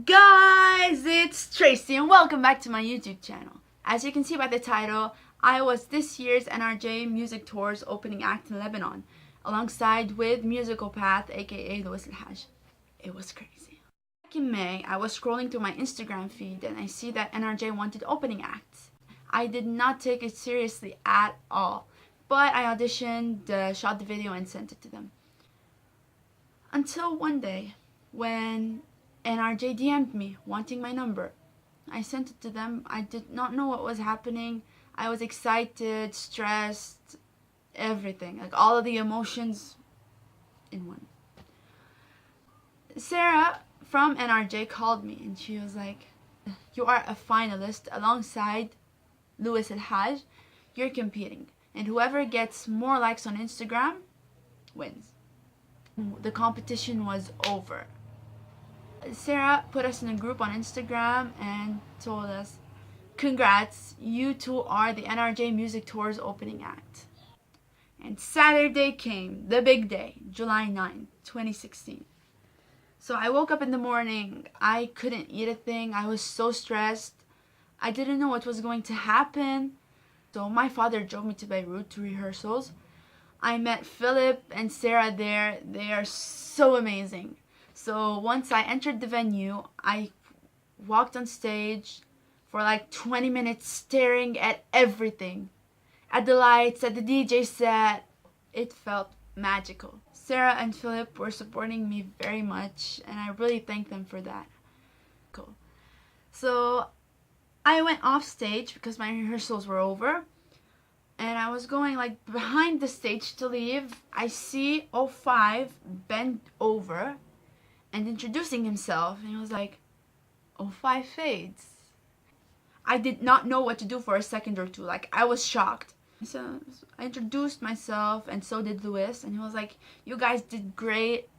Guys, it's Tracy and welcome back to my YouTube channel. As you can see by the title, I was this year's NRJ Music Tour's opening act in Lebanon, alongside with Musical Path, aka Louis El-Haj. It was crazy. Back in May, I was scrolling through my Instagram feed and I see that NRJ wanted opening acts. I did not take it seriously at all, but I auditioned, shot the video and sent it to them. Until one day, when NRJ DM'd me, wanting my number. I sent it to them. I did not know what was happening. I was excited, stressed, everything. Like all of the emotions in one. Sarah from NRJ called me and she was like, you are a finalist alongside Louis El-Haj. You're competing. And whoever gets more likes on Instagram wins. The competition was over. Sarah put us in a group on Instagram and told us, congrats, you two are the NRJ Music Tour's opening act. And Saturday came, the big day, July 9, 2016. So I woke up in the morning, I couldn't eat a thing, I was so stressed, I didn't know what was going to happen. So my father drove me to Beirut to rehearsals. I met Philippe and Sarah there, they are so amazing. So once I entered the venue, I walked on stage for like 20 minutes staring at everything. At the lights, at the DJ set. It felt magical. Sarah and Philippe were supporting me very much and I really thank them for that. Cool. So I went off stage because my rehearsals were over. And I was going like behind the stage to leave. I see 05 bend over and introducing himself, and he was like, 05 fades. I did not know what to do for a second or two. Like, I was shocked. So I introduced myself, and so did Louis, and he was like, you guys did great.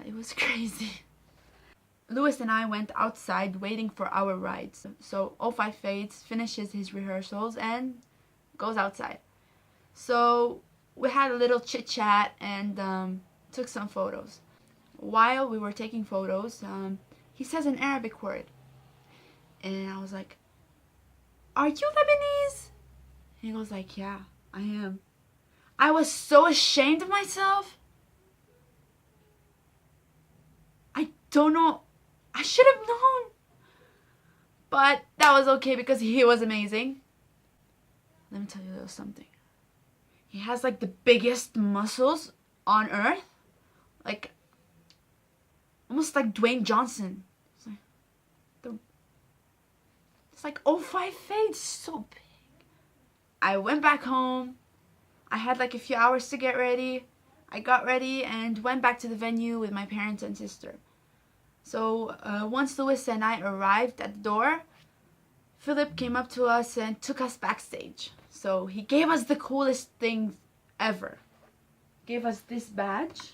It was crazy. Louis and I went outside waiting for our rides. So 05 fades, finishes his rehearsals, and goes outside. So we had a little chit chat and took some photos. While we were taking photos, he says an Arabic word. And I was like, are you Lebanese? And he goes like, yeah, I am. I was so ashamed of myself. I don't know. I should have known. But that was okay because he was amazing. Let me tell you a little something. He has like the biggest muscles on earth. Like, almost like Dwayne Johnson. It's like 05 fades, so big. I went back home. I had like a few hours to get ready. I got ready and went back to the venue with my parents and sister. So once Louis and I arrived at the door, Philip came up to us and took us backstage. So he gave us the coolest thing ever. Gave us this badge.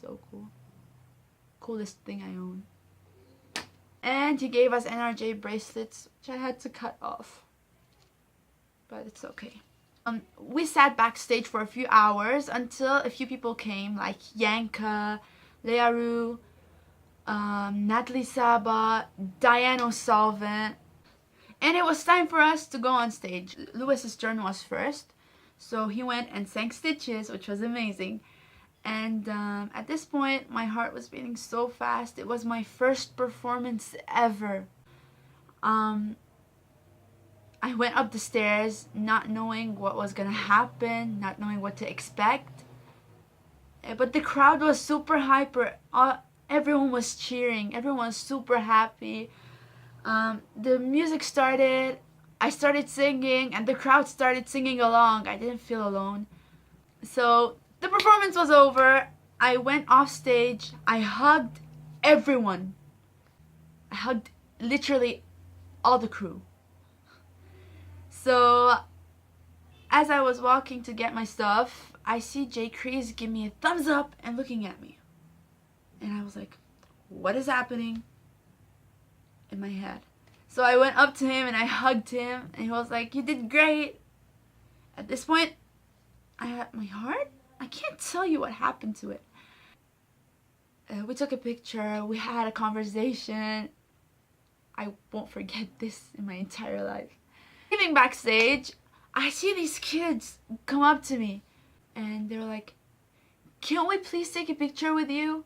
So cool. Coolest thing I own. And he gave us NRJ bracelets, which I had to cut off. But it's okay. We sat backstage for a few hours until a few people came, like Yanka, Learu, Natalie Saba, Diane O'Sullivan. And it was time for us to go on stage. Louis's turn was first. So he went and sang Stitches, which was amazing. And at this point, my heart was beating so fast. It was my first performance ever. I went up the stairs not knowing what was gonna happen, not knowing what to expect. But the crowd was super hyper. Everyone was cheering. Everyone was super happy. The music started. I started singing and the crowd started singing along. I didn't feel alone. So the performance was over. I went off stage. I hugged everyone. I hugged literally all the crew. So as I was walking to get my stuff, I see Jay Crease give me a thumbs up and looking at me. And I was like, what is happening? In my head. So I went up to him and I hugged him and he was like, you did great. At this point, I had my heart. I can't tell you what happened to it. We took a picture, we had a conversation. I won't forget this in my entire life. Leaving backstage, I see these kids come up to me and they're like, "Can we please take a picture with you?"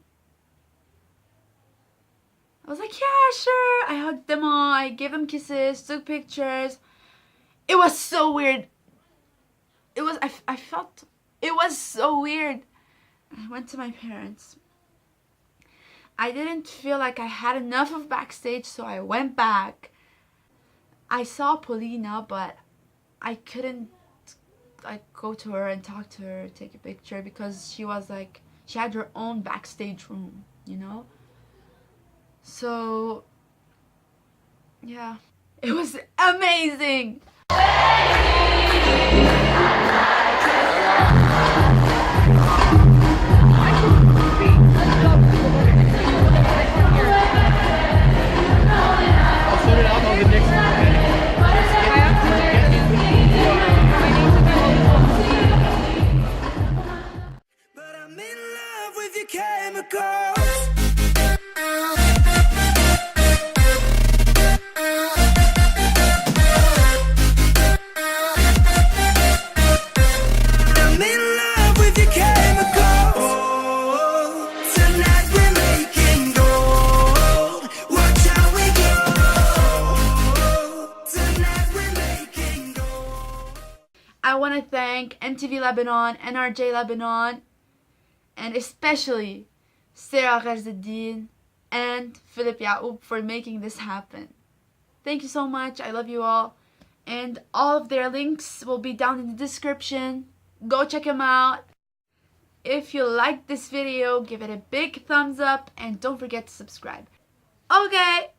I was like, "Yeah, sure." I hugged them all, I gave them kisses, took pictures. It was so weird. I felt, it was so weird. I went to my parents. I didn't feel like I had enough of backstage, so I went back. I saw Paulina, but I couldn't like go to her and talk to her, take a picture, because she was like, she had her own backstage room, you know? So yeah, it was amazing. I want to thank MTV Lebanon, NRJ Lebanon, and especially Sarah and Philippe for making this happen. Thank you so much. I love you all. And all of their links will be down in the description. Go check them out. If you liked this video, give it a big thumbs up and don't forget to subscribe. Okay.